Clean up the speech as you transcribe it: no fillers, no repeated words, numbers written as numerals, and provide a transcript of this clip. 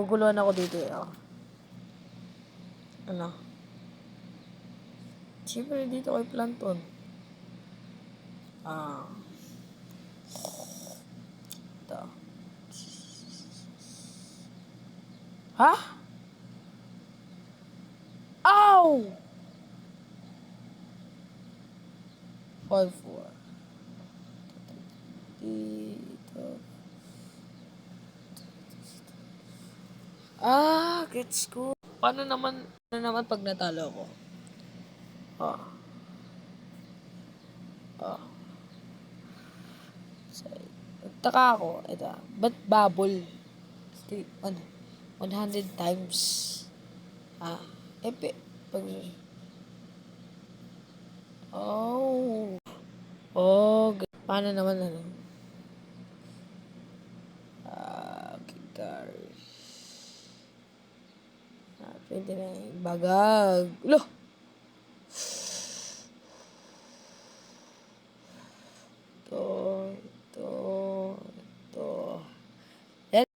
Naguguluhan ako dito eh. Oh. Ano? Siyempre dito kay Planton. Ito. Ha? Ow! 5-4. Dito. Gets ko. Paano naman pag natalo ko? Oh. So, nagtaka ako. Ito. Ba't bubble? 100 times. Pag... Oh. Paano naman ano? Guitars. 29. Bagag. Loh!